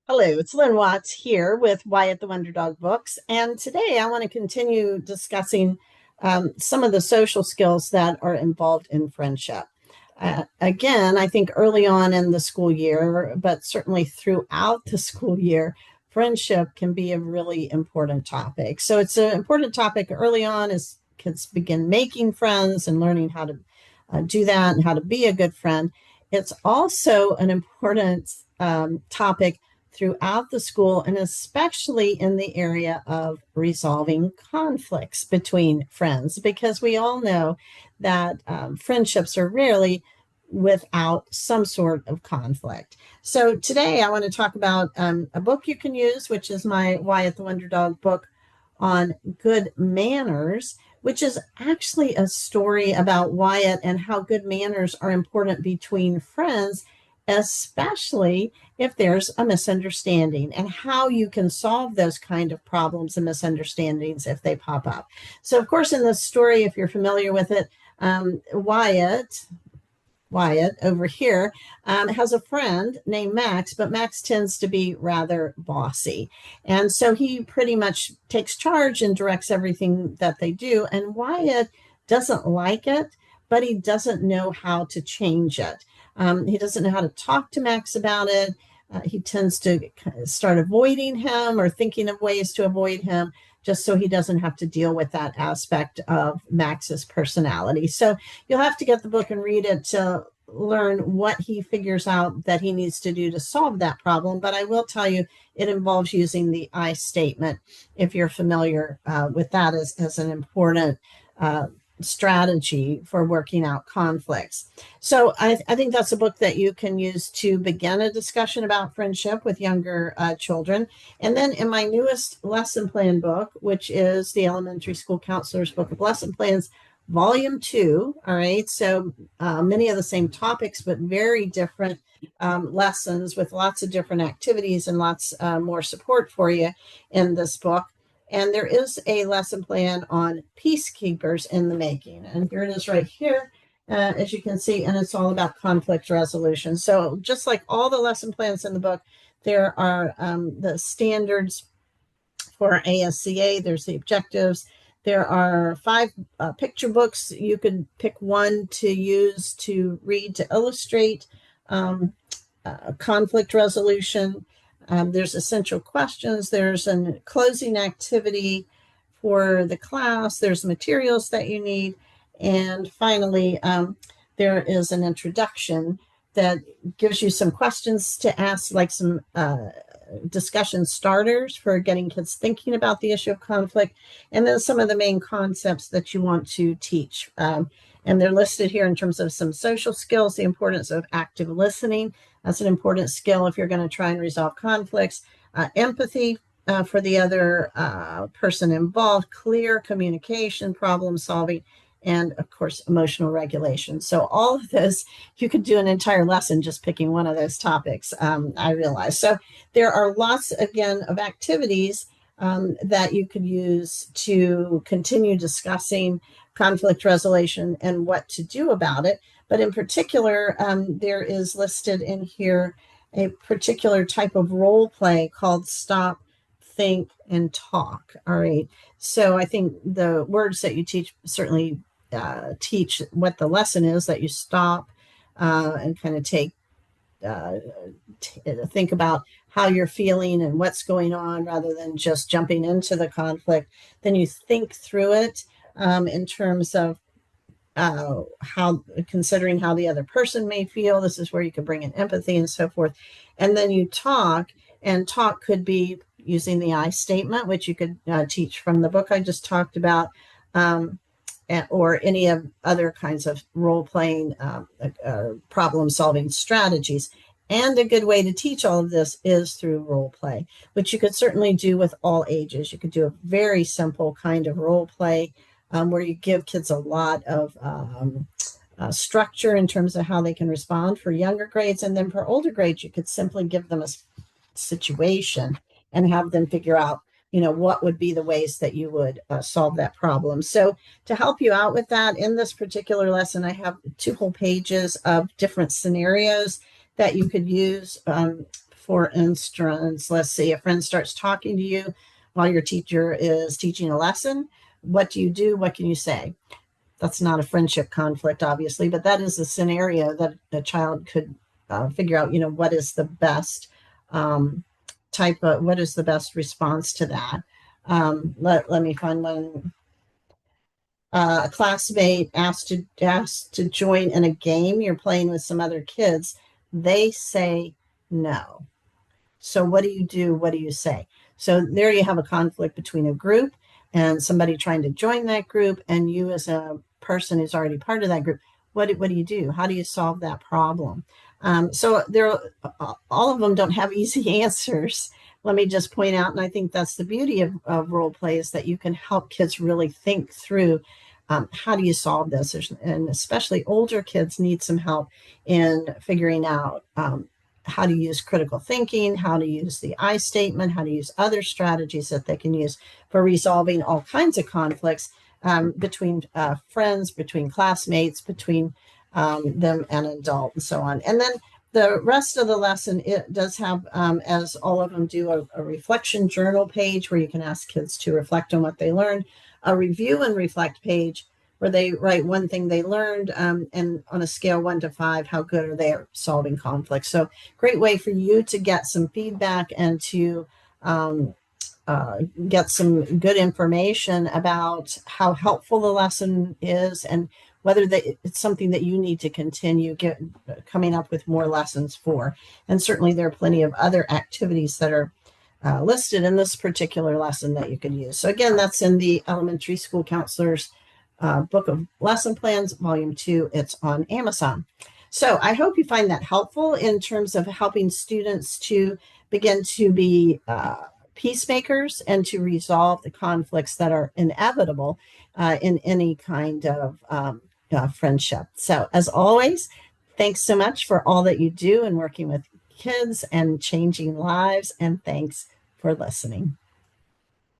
Hello, it's Lynn Watts here with Wyatt the Wonder Dog Books. And today I want to continue discussing some of the social skills that are involved in friendship. Again, I think early on in the school year, but certainly throughout the school year, friendship can be a really important topic. So it's an important topic early on as kids begin making friends and learning how to do that and how to be a good friend. It's also an important topic throughout the school, and especially in the area of resolving conflicts between friends, because we all know that friendships are rarely without some sort of conflict. So today I want to talk about a book you can use, which is my Wyatt the Wonder Dog book on good manners, which is actually a story about Wyatt and how good manners are important between friends, especially if there's a misunderstanding, and how you can solve those kind of problems and misunderstandings if they pop up. So, of course, in this story, if you're familiar with it, Wyatt over here has a friend named Max, but Max tends to be rather bossy. And so he pretty much takes charge and directs everything that they do. And Wyatt doesn't like it, but he doesn't know how to change it. He doesn't know how to talk to Max about it. He tends to start avoiding him or thinking of ways to avoid him just so he doesn't have to deal with that aspect of Max's personality. So you'll have to get the book and read it to learn what he figures out that he needs to do to solve that problem. But I will tell you, it involves using the I statement, if you're familiar with that as an important strategy for working out conflicts. So I think that's a book that you can use to begin a discussion about friendship with younger children. And then in my newest lesson plan book, which is the Elementary School Counselor's Book of Lesson Plans, Volume 2, all right, so many of the same topics, but very different lessons with lots of different activities and lots more support for you in this book. And there is a lesson plan on peacekeepers in the making. And here it is right here, as you can see, and it's all about conflict resolution. So just like all the lesson plans in the book, there are the standards for ASCA, there's the objectives. There are 5 picture books. You could pick one to use to read to illustrate conflict resolution. There's essential questions. There's a closing activity for the class. There's materials that you need. And finally, there is an introduction that gives you some questions to ask, like some discussion starters for getting kids thinking about the issue of conflict, and then some of the main concepts that you want to teach. And they're listed here in terms of some social skills, the importance of active listening. That's an important skill if you're going to try and resolve conflicts. Empathy for the other person involved, clear communication, problem solving, and of course, emotional regulation. So all of this, you could do an entire lesson just picking one of those topics, I realize. So there are lots, again, of activities that you could use to continue discussing conflict resolution and what to do about it. But in particular, there is listed in here a particular type of role play called stop, think, and talk. All right. So I think the words that you teach certainly teach what the lesson is, that you stop and kind of think about how you're feeling and what's going on rather than just jumping into the conflict. Then you think through it in terms of how, considering how the other person may feel. This is where you can bring in empathy and so forth. And then you talk, and talk could be using the I statement, which you could teach from the book I just talked about, or any of other kinds of role-playing problem-solving strategies. And a good way to teach all of this is through role play, which you could certainly do with all ages. You could do a very simple kind of role play where you give kids a lot of structure in terms of how they can respond for younger grades. And then for older grades, you could simply give them a situation and have them figure out, what would be the ways that you would solve that problem. So to help you out with that, in this particular lesson, I have 2 whole pages of different scenarios that you could use For instance, let's see, a friend starts talking to you while your teacher is teaching a lesson. What do you do? What can you say? That's not a friendship conflict, obviously, but that is a scenario that a child could figure out, what is the best um, what is the best response to that. Let me find one. A classmate asked to join in a game you're playing with some other kids. They say no. So what do you do? What do you say? So there you have a conflict between a group and somebody trying to join that group, and you as a person who's already part of that group. What do you do? How do you solve that problem? So there, all of them don't have easy answers. Let me just point out, and I think that's the beauty of role play, is that you can help kids really think through how do you solve this, and especially older kids need some help in figuring out how to use critical thinking, how to use the I statement, how to use other strategies that they can use for resolving all kinds of conflicts between friends, between classmates, between them and an adult, and so on. And then the rest of the lesson, it does have, as all of them do, a reflection journal page where you can ask kids to reflect on what they learned, a review and reflect page where they write one thing they learned, and on a scale 1 to 5, how good are they at solving conflicts. So great way for you to get some feedback and to get some good information about how helpful the lesson is, and whether it's something that you need to continue coming up with more lessons for. And certainly there are plenty of other activities that are listed in this particular lesson that you can use. So again, that's in the Elementary School Counselors Book of Lesson Plans, Volume 2. It's on Amazon. So I hope you find that helpful in terms of helping students to begin to be peacemakers and to resolve the conflicts that are inevitable in any kind of friendship. So as always, thanks so much for all that you do in working with kids and changing lives, and thanks for listening.